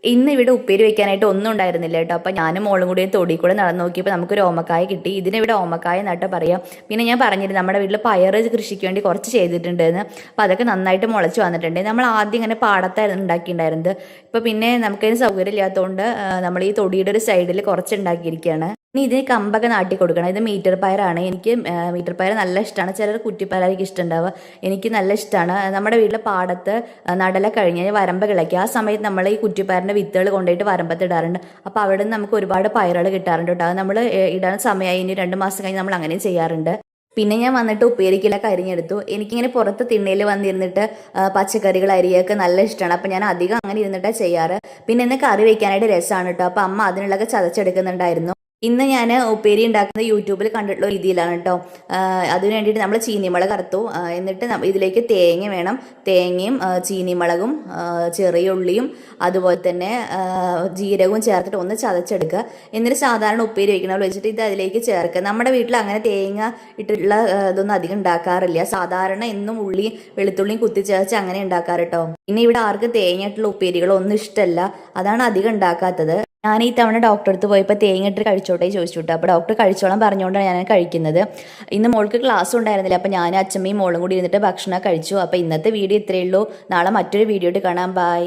ഇന്ന് ഇവിടെ ഉപ്പേരി വെക്കാനായിട്ട് ഒന്നും ഉണ്ടായിരുന്നില്ല കേട്ടോ. അപ്പം ഞാനും മോളും കൂടി തൊടി കൂടെ നടന്നു നോക്കിയപ്പോൾ നമുക്കൊരു ഓമക്കായ കിട്ടി. ഇതിനിവിടെ ഓമക്കായ നട്ട് പറയാം. പിന്നെ ഞാൻ പറഞ്ഞിരുന്നു നമ്മുടെ വീട്ടിൽ പയറ് കൃഷിക്ക് വേണ്ടി കുറച്ച് ചെയ്തിട്ടുണ്ടെന്ന്. അപ്പോൾ അതൊക്കെ നന്നായിട്ട് മുളച്ച് വന്നിട്ടുണ്ട്. നമ്മൾ ആദ്യം ഇങ്ങനെ പാടത്തായിരുന്നു ഉണ്ടാക്കിയിട്ടുണ്ടായിരുന്നത്. ഇപ്പോൾ പിന്നെ നമുക്കതിന് സൗകര്യം ഇല്ലാത്തതുകൊണ്ട് നമ്മൾ ഈ തൊടിയുടെ ഒരു സൈഡിൽ കുറച്ച് ഉണ്ടാക്കിയിരിക്കുകയാണ്. ഇനി ഇതിന് കമ്പൊക്കെ നാട്ടി കൊടുക്കണം. ഇത് മീറ്റർ പയറാണ്. എനിക്ക് മീറ്റർ പയർ നല്ല ഇഷ്ടമാണ്. ചിലർ കുറ്റിപ്പയറായിരിക്കും ഇഷ്ടമുണ്ടാവുക. എനിക്ക് നല്ല ഇഷ്ടമാണ്. നമ്മുടെ വീട്ടിലെ പാടത്ത് നടല കഴിഞ്ഞ് വരമ്പ് കിളയ്ക്കുക. ആ സമയത്ത് നമ്മൾ ഈ കുറ്റിപ്പയറിൻ്റെ വിത്തുകൾ കൊണ്ടുപോയിട്ട് വരമ്പത്ത് ഇടാറുണ്ട്. അപ്പോൾ അവിടെ നിന്ന് നമുക്ക് ഒരുപാട് പയറുകൾ കിട്ടാറുണ്ട് കേട്ടോ. അത് നമ്മൾ ഇടാൻ സമയമായി ഇനി 2 മാസം കഴിഞ്ഞ് നമ്മൾ അങ്ങനെ ചെയ്യാറുണ്ട്. പിന്നെ ഞാൻ വന്നിട്ട് ഉപ്പേരിക്കിലൊക്കെ അരിഞ്ഞെടുത്തു. എനിക്കിങ്ങനെ പുറത്ത് തിണ്ണയിൽ വന്നിരുന്നിട്ട് പച്ചക്കറികൾ അരിയൊക്കെ നല്ല ഇഷ്ടമാണ്. അപ്പം ഞാൻ അധികം അങ്ങനെ ഇരുന്നിട്ടാണ് ചെയ്യാറ്. പിന്നെ ഇന്ന് കറി വയ്ക്കാനായിട്ട് രസമാണ് കേട്ടോ. അപ്പം അമ്മ അതിനുള്ളതൊക്കെ ചതച്ചെടുക്കുന്നുണ്ടായിരുന്നു. ഇന്ന് ഞാൻ ഉപ്പേരി ഉണ്ടാക്കുന്നത് യൂട്യൂബിൽ കണ്ടിട്ടുള്ള രീതിയിലാണ് കേട്ടോ. അതിന് വേണ്ടിയിട്ട് നമ്മൾ ചീനിമുളക് അറുത്തു. എന്നിട്ട് ഇതിലേക്ക് തേങ്ങ വേണം. തേങ്ങയും ചീനിമുളകും ചെറിയ ഉള്ളിയും അതുപോലെ തന്നെ ജീരകവും ചേർത്തിട്ട് ഒന്ന് ചതച്ചെടുക്കുക. എന്നിട്ട് സാധാരണ ഉപ്പേരി വയ്ക്കണ വെച്ചിട്ട് ഇത് അതിലേക്ക് ചേർക്കുക. നമ്മുടെ വീട്ടിൽ അങ്ങനെ തേങ്ങ ഇട്ടിട്ടുള്ള ഇതൊന്നും അധികം ഉണ്ടാക്കാറില്ല. സാധാരണ എന്നും ഉള്ളി വെളുത്തുള്ളിയും കുത്തിച്ചേർച്ച് അങ്ങനെ ഉണ്ടാക്കാറ് കേട്ടോ. പിന്നെ ഇവിടെ ആർക്കും തേങ്ങ ഇട്ടുള്ള ഉപ്പേരികളൊന്നും ഇഷ്ടമല്ല. അതാണ് അധികം ഉണ്ടാക്കാത്തത്. ഞാൻ ഈ തവണ ഡോക്ടറെ അടുത്ത് പോയപ്പോൾ തേങ്ങ ഇട്ട് കഴിച്ചോട്ടെ ചോദിച്ചു കേട്ടോ. അപ്പോൾ ഡോക്ടർ കഴിച്ചോളാൻ പറഞ്ഞുകൊണ്ടാണ് ഞാൻ കഴിക്കുന്നത്. ഇന്ന് മോൾക്ക് ക്ലാസ് ഉണ്ടായിരുന്നില്ല. അപ്പോൾ ഞാൻ അച്ഛമ്മയും മോളും കൂടി ഇരുന്നിട്ട് ഭക്ഷണം കഴിച്ചു. അപ്പോൾ ഇന്നത്തെ വീഡിയോ ഇത്രയേ ഉള്ളൂ. നാളെ മറ്റൊരു വീഡിയോ ആയിട്ട് കാണാം. ബൈ.